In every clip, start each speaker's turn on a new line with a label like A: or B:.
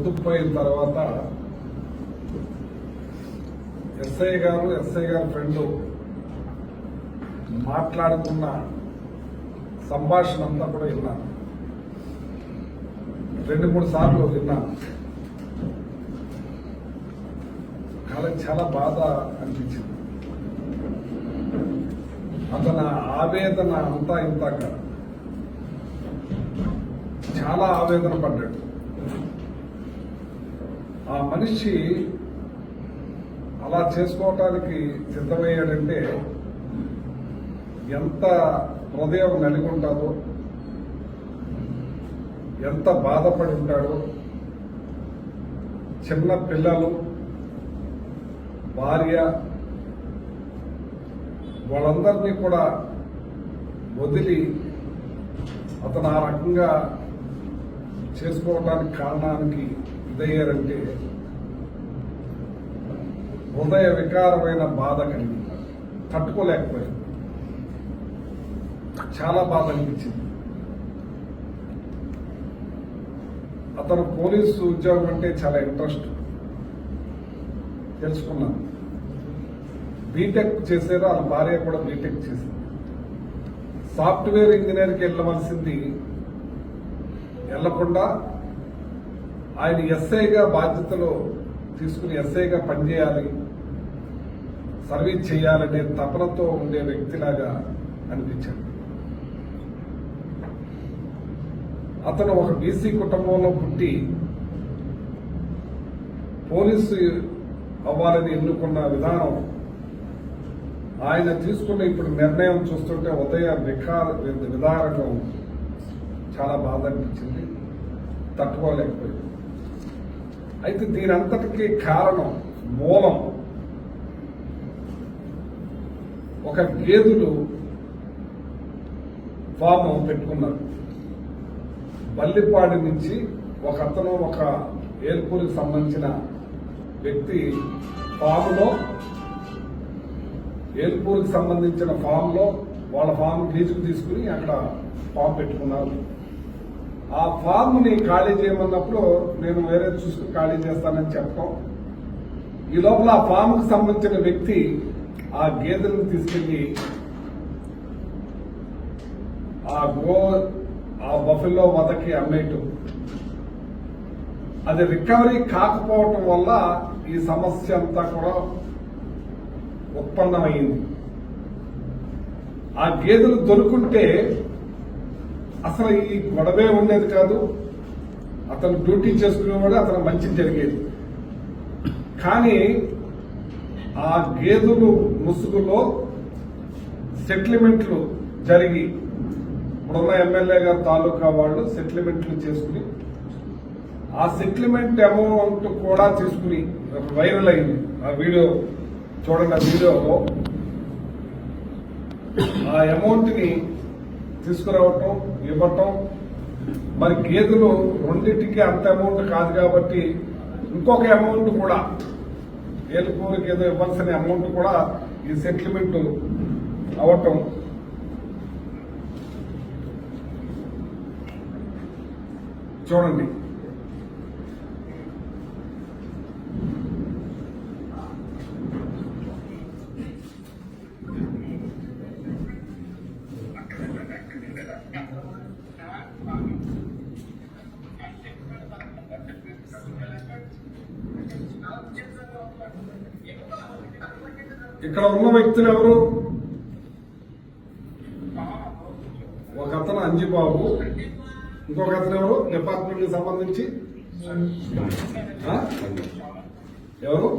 A: పొద్దుకుపోయిన తర్వాత ఎస్ఐ గారు ఫ్రెండ్ మాట్లాడుతున్న సంభాషణ అంతా కూడా విన్నాను. 2-3 సార్లు విన్నాను. చాలా బాధ అనిపించింది. అతని ఆవేదన అంతా ఇంత కాదు, చాలా ఆవేదన పడ్డాడు. ఆ మనిషి అలా చేసుకోవటానికి సిద్ధమయ్యాడంటే ఎంత హృదయం నలిగి ఉంటాడో, ఎంత బాధపడి ఉంటాడో. చిన్న పిల్లలు, భార్య, వాళ్ళందరినీ కూడా వదిలి అతను ఆ రకంగా చేసుకోవడానికి కారణానికి ఇదయ్యారంటే హృదయ వికారమైన బాధ కలిగింది. తట్టుకోలేకపోయాడు. చాలా బాధ అనిపించింది. అతను పోలీసు ఉద్యోగం అంటే చాలా ఇంట్రెస్ట్ తెలుసుకున్నాను. బీటెక్ చేశారు, వాళ్ళ భార్య కూడా బీటెక్ చేసింది. సాఫ్ట్వేర్ ఇంజనీర్కి వెళ్ళవలసింది వెళ్లకుండా ఆయన ఎస్ఐగా బాధ్యతలు తీసుకుని ఎస్ఐగా పనిచేయాలి, సర్వీస్ చేయాలనే తపనతో ఉండే వ్యక్తిలాగా అనిపించాడు. అతను ఒక బీసీ కుటుంబంలో పుట్టి పోలీసు అవ్వాలని ఎన్నుకున్న విధానం, ఆయన తీసుకున్న ఇప్పుడు నిర్ణయం చూస్తుంటే విధానం చాలా బాధ అనిపించింది. తట్టుకోలేకపోయింది. అయితే దీనంతటికీ కారణం, మూలం ఒక గేదెలు ఫామ్ పెట్టుకున్నారు. బల్లిపాడి నుంచి ఒక ఏల్పూరికి సంబంధించిన వ్యక్తి ఏల్పూరికి సంబంధించిన ఫామ్లో వాళ్ళ ఫామ్ లీజుకు తీసుకుని అక్కడ ఫామ్ పెట్టుకున్నారు. ఆ ఫామ్ని ఖాళీ చేయమన్నప్పుడు నేను వేరే చూసుకుని ఖాళీ చేస్తానని చెప్పడం, ఈ లోపల ఆ ఫామ్కి సంబంధించిన వ్యక్తి ఆ గేదెలను తీసుకెళ్లి ఆ బఫెల్లో వదకి అమ్మేయటం, అది రికవరీ కాకపోవటం వల్ల ఈ సమస్య అంతా కూడా ఉత్పన్నమైంది. ఆ గేదెలు దొరుకుంటే అసలు ఈ గొడవే ఉండేది కాదు. అతను డ్యూటీ చేసుకునేవాడు, అతను మంచి జరిగేది. కానీ ఆ గేదెలు ముసుగులో సెటిల్మెంట్లు జరిగి ఇప్పుడున్న ఎమ్మెల్యే గారు తాలూకా వాళ్ళు సెటిల్మెంట్లు చేసుకుని ఆ సెటిల్మెంట్ అమౌంట్ కూడా తీసుకుని వైరల్ అయింది. ఆ వీడియో చూడండి. ఆ వీడియోలో ఆ అమౌంట్ ని తీసుకురావటం, ఇవ్వటం, మరి గేదెలు రెండింటికి అంత అమౌంట్ కాదు కాబట్టి ఇంకొక అమౌంట్ కూడా ఏలుకూరికి ఏదో ఇవ్వాల్సిన అమౌంట్ కూడా ఈ సెటిల్మెంట్ అవటం, చూడండి. ఇక్కడ ఉన్న వ్యక్తులు ఎవరు? ఒక అతను అంజిబాబు, ఇంకొక అతను ఎవరు డిపార్ట్మెంట్ కి సంబంధించి ఎవరు?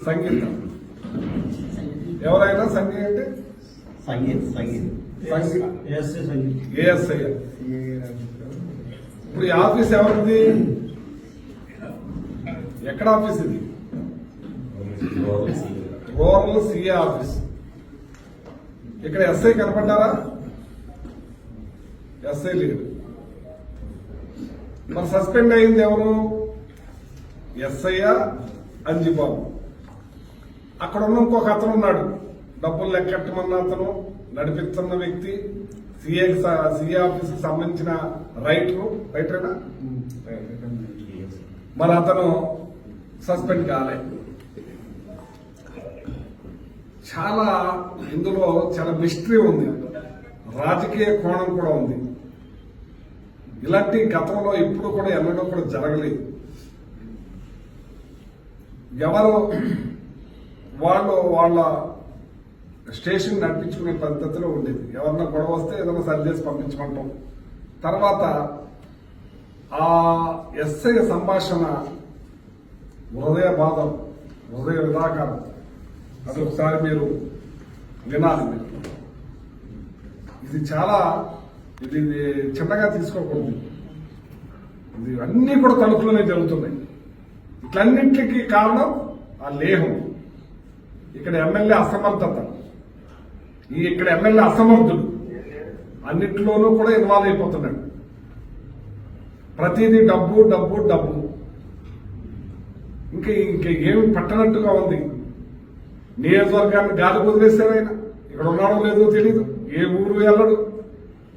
A: సంగీత. ఎవరైనా సంగీత అంటే ఏఎస్ఐ. ఇప్పుడు ఈ ఆఫీస్ ఎవరిది? ఎక్కడ ఆఫీస్ ఇది? Rural CA office. ఇక్కడ ఎస్ఐ కనపడ్డారా? ఎస్ఐ లేడు. మరి సస్పెండ్ అయింది ఎవరు? ఎస్ఐ అంజిబాబు. అక్కడ ఉన్న ఇంకొక అతను ఉన్నాడు, డబ్బులు లెక్కట్టమన్న అతను, నడిపిస్తున్న వ్యక్తి, సిఏ ఆఫీస్ కి సంబంధించిన రైటరేనా మరి అతను సస్పెండ్ కాలే. చాలా ఇందులో చాలా మిస్టరీ ఉంది, రాజకీయ కోణం కూడా ఉంది. ఇలాంటి గతంలో ఇప్పుడు కూడా ఎన్నడూ కూడా జరగలేదు. ఎవరు వాళ్ళ స్టేషన్ నడిపించుకునే పద్ధతిలో ఉండేది. ఎవరన్నా గొడవ వస్తే ఏదైనా సరి చేసి పంపించమంటాం. తర్వాత ఆ ఎస్ఐ సంభాషణ హృదయ బాధం, హృదయ విధాకారం, అది ఒకసారి మీరు వినాలి. ఇది చాలా ఇది చిన్నగా తీసుకోకూడదు. ఇది అన్నీ కూడా తలుపులోనే జరుగుతున్నాయి. ఇట్లన్నింటికి కారణం ఆ లేహం. ఇక్కడ ఎమ్మెల్యే అసమర్థత, ఇక్కడ ఎమ్మెల్యే అసమర్థుడు, అన్నింటిలోనూ కూడా ఇన్వాల్వ్ అయిపోతున్నాడు. ప్రతిదీ డబ్బు డబ్బు డబ్బు. ఇంకా ఏమి పట్టనట్టుగా ఉంది. నియోజకవర్గాన్ని గాలి వదిలేశారు ఆయన. ఇక్కడ ఉన్నాడో లేదో తెలియదు. ఏ ఊరు వెళ్ళడు,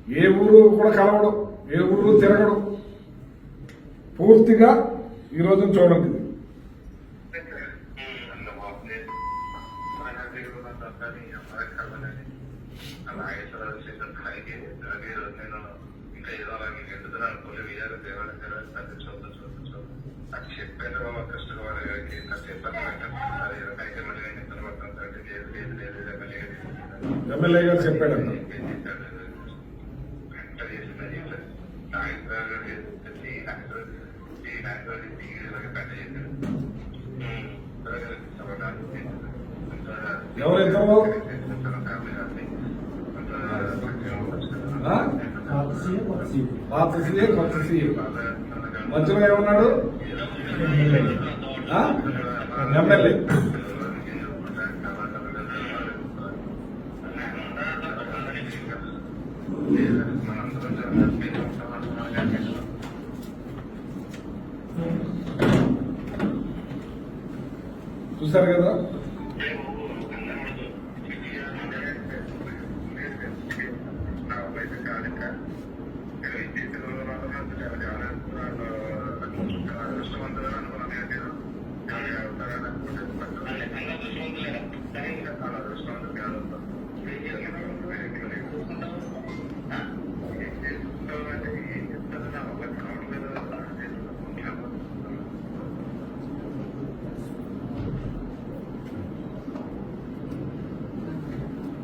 A: ఏ ఊరు కూడా కలవడం, ఏ ఊరు తిరగడం. పూర్తిగా ఈ రోజు చూడండి. ఎమ్మెల్యే గారు చెప్పాడన్న ఎవరిద్దరు పాత సీఏ కొత్త సీఏ మధ్యలో ఏమన్నాడు ఎమ్మెల్యే. చూసారు కదా,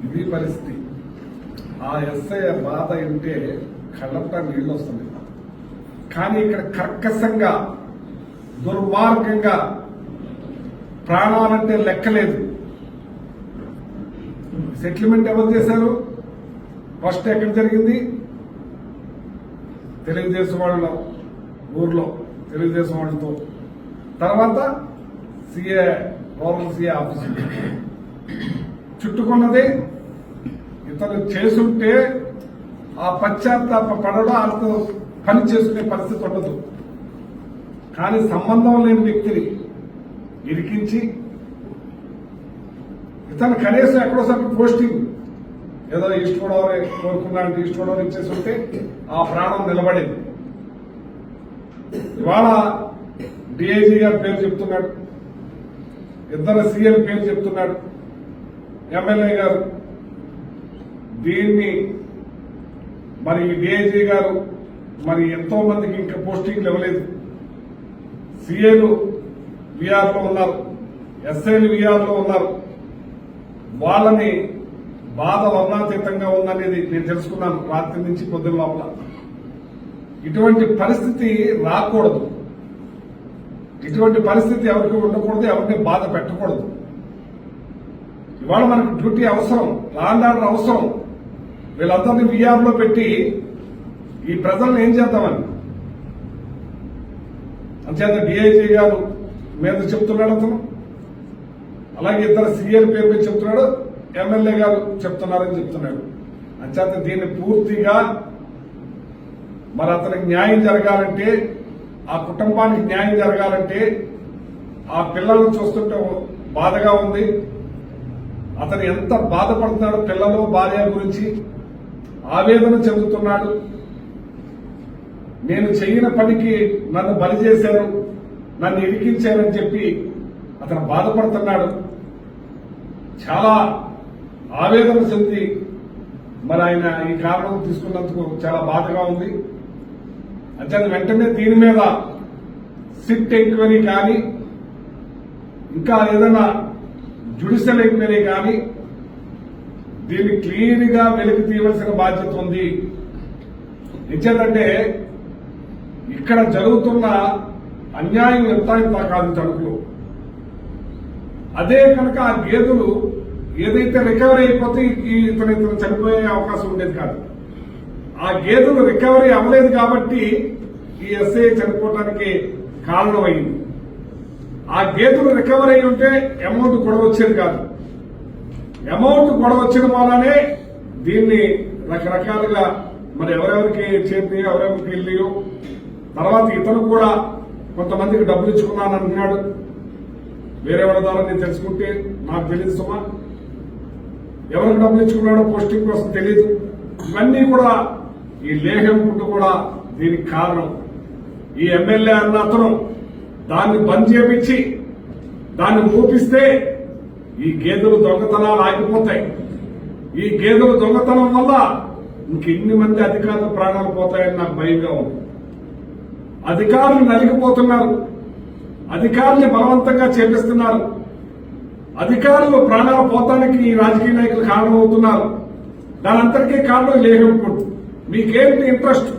A: ఇది పరిస్థితి. ఆ ఎస్ఐ బాధ ఉంటే కళ్ళంతా నీళ్ళు వస్తుంది. కానీ ఇక్కడ కర్కశంగా దుర్మార్గంగా ప్రాణాలంటే లెక్కలేదు. సెటిల్మెంట్ ఎవరు చేశారు? ఫస్ట్ ఎక్కడ జరిగింది? తెలుగుదేశం వాళ్ళ ఊర్లో, తెలుగుదేశం వాళ్ళతో. తర్వాత సిఏ, రూరల్ సిఏ ఆఫీసు చుట్టుకున్నది. ఇతను చేసుంటే ఆ పశ్చాత్తాప పడడం, వాళ్ళతో పని చేసుకునే పరిస్థితి ఉండదు. కానీ సంబంధం లేని వ్యక్తిని ఇరికించి ఇతను కనీసం ఎక్కడోసారి పోస్టింగ్ ఏదో ఈస్ట్ గోదావరి కోరుకున్నాడు, ఈస్ట్ గోదావరి ఇచ్చేసి ఉంటే ఆ ప్రాణం నిలబడేది. ఇవాళ డిఐజీ గారి పేరు చెప్తున్నాడు, ఇద్దరు సీఎం పేరు చెప్తున్నాడు, ఎమ్మెల్యే గారు. దీన్ని మరి డిఐజీ గారు మరి ఎంతో మందికి ఇంకా పోస్టింగ్లు ఇవ్వలేదు. సీఏలు వీఆర్లో ఉన్నారు, ఎస్ఐలు వీఆర్లో ఉన్నారు. వాళ్ళని బాధ వర్ణాతీతంగా ఉందనేది నేను తెలుసుకున్నాను రాత్రి నుంచి పొద్దున్న లోపల. ఇటువంటి పరిస్థితి రాకూడదు, ఇటువంటి పరిస్థితి ఎవరికి ఉండకూడదు, ఎవరిని బాధ పెట్టకూడదు. ఇవాళ మనకు డ్యూటీ అవసరం, లా అండ్ ఆర్డర్ అవసరం. వీళ్ళందరినీ వీఆర్లో పెట్టి ఈ ప్రజలను ఏం చేద్దామని అంచేత డిఐజీ గారు మీద చెప్తున్నాడు అతను, అలాగే ఇద్దరు సీఎల్ పేరు మీద చెప్తున్నాడు, ఎమ్మెల్యే గారు చెప్తున్నారని చెప్తున్నాడు. అంచేత దీన్ని పూర్తిగా మరి అతనికి న్యాయం జరగాలంటే, ఆ కుటుంబానికి న్యాయం జరగాలంటే, ఆ పిల్లలను చూస్తుంటే బాధగా ఉంది. అతను ఎంత బాధపడుతున్నాడో పిల్లలు భార్య గురించి ఆవేదన చెందుతున్నాడు. నేను చెయ్యని పనికి నన్ను బలి చేశారు, నన్ను ఇరికించారని చెప్పి అతను బాధపడుతున్నాడు. చాలా ఆవేదన చెంది మరి ఆయన ఈ కారణం తీసుకున్నందుకు చాలా బాధగా ఉంది. అంటే వెంటనే దీని మీద సిట్ ఎంక్వైరీ కానీ ఇంకా ఏదైనా జ్యుడిషియల్ ఎంక్వైరీ కానీ దీన్ని క్లియర్ గా వెలికి తీయవలసిన బాధ్యత ఉంది. ఎందుకంటే ఇక్కడ జరుగుతున్న అన్యాయం ఎంత కాదు తణుకులో. అదే కనుక ఆ గేదెలు ఏదైతే రికవరీ అయిపోతే ఇతను చనిపోయే అవకాశం ఉండేది కాదు. ఆ గేదెలు రికవరీ అవ్వలేదు కాబట్టి ఈ ఎస్ఐ చనిపోవడానికి కారణమైంది. ఆ గేదెలు రికవరీ అయి ఉంటే అమౌంట్ గొడవ వచ్చేది కాదు. అమౌంట్ గొడవ వచ్చిన వల్లనే దీన్ని రకరకాలుగా మరి ఎవరెవరికి చేరినాయో ఎవరెవరికి వెళ్ళియో తర్వాత ఇతను కూడా కొంతమందికి డబ్బులు ఇచ్చుకున్నానంటున్నాడు. వేరే వాళ్ళ ద్వారా నేను తెలుసుకుంటే నాకు తెలియదు సుమా. ఎవరికి డబ్బులు ఇచ్చుకున్నాడో పోస్టింగ్ కోసం తెలియదు. ఇవన్నీ కూడా ఈ లేహం పుట్టు కూడా దీనికి కారణం. ఈ ఎమ్మెల్యే అన్న అతను దాన్ని బంద్ చేపించి దాన్ని మూపిస్తే ఈ గేదెలు దొంగతనాలు ఆగిపోతాయి. ఈ గేదెలు దొంగతనం వల్ల ఇంకెన్ని మంది అధికారులు ప్రాణాలు పోతాయని నాకు భయంగా ఉంది. అధికారులు నలిగిపోతున్నారు, అధికారుల్ని బలవంతంగా చేపిస్తున్నారు, అధికారులు ప్రాణాలు పోతానికి ఈ రాజకీయ నాయకులు కారణమవుతున్నారు. దానంతటికీ కారణం లేకపోవడం. మీకేంటి ఇంట్రెస్ట్?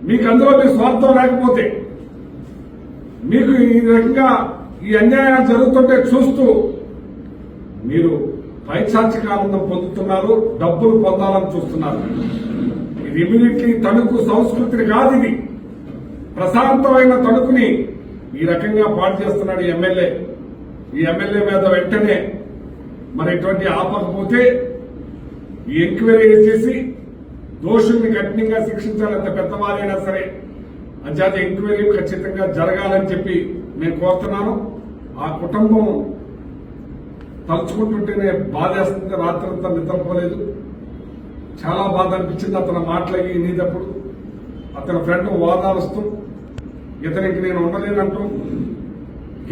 A: మీకు అందులో మీ స్వార్థం లేకపోతే మీకు ఈ రకంగా ఈ అన్యాయాలు జరుగుతుంటే చూస్తూ మీరు పైశాచిక ఆనందం పొందుతున్నారు, డబ్బులు పొందాలని చూస్తున్నారు. ఇది ఇమీడియట్లీ తణుకు సంస్కృతిని కాదు. ఇది ప్రశాంతమైన తణుకుని ఈ రకంగా పాడు చేస్తున్నాడు ఈ ఎమ్మెల్యే. ఈ ఎమ్మెల్యే మీద వెంటనే మరి ఇటువంటి ఆపకపోతే ఈ ఎంక్వైరీ చేసి దోషుల్ని కఠినంగా శిక్షించాలి. ఎంత పెద్దవారైనా సరే అంచేత ఎంక్వైరీ ఖచ్చితంగా జరగాలని చెప్పి నేను కోరుతున్నాను. ఆ కుటుంబం తలుచుకుంటుంటేనే బాధేస్తుంది. రాత్రంతా నిద్రపోలేదు. చాలా బాధ అనిపించింది అతను మాటలకి నీదప్పుడు. అతని ఫ్రెండ్ వాదాలుస్తూ ఇతనికి నేను ఉండలేనంటూ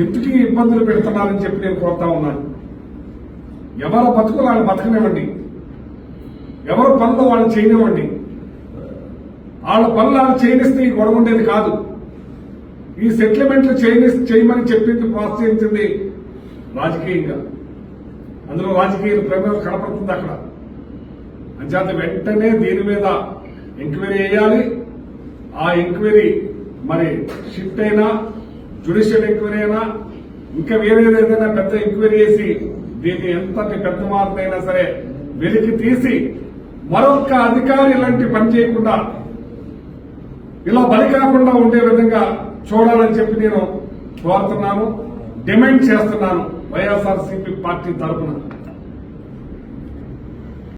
A: ఎందుకు ఇబ్బందులు పెడుతున్నారని చెప్పి నేను కోరుతా ఉన్నాను. ఎవరి బతుకులు వాళ్ళు బతకనివ్వండి, ఎవరి పనులు వాళ్ళు చేయనివ్వండి. వాళ్ళ పనులు వాళ్ళు చేయనిస్తే ఈ గొడవ ఉండేది కాదు. ఈ సెటిల్మెంట్లు చేయమని చెప్పింది, ప్రోత్సహించింది రాజకీయంగా. అందులో రాజకీయ ప్రమేయం కనపడుతుంది అక్కడ. అంచేత వెంటనే దీని మీద ఎంక్వైరీ చేయాలి. ఆ ఎంక్వైరీ మరి షిఫ్ట్ అయినా జ్యుడిషియల్ ఎంక్వైరీ అయినా ఇంకా వేరేదైనా పెద్ద ఎంక్వైరీ చేసి దీన్ని ఎంతటి పెద్ద మార్పునైనా సరే వెలికి తీసి మరొక అధికారి ఇలాంటి పని చేయకుండా ఇలా బలి కాకుండా ఉండే విధంగా చూడాలని చెప్పి నేను కోరుతున్నాను, డిమాండ్ చేస్తున్నాను వైఎస్ఆర్సీపీ పార్టీ తరఫున.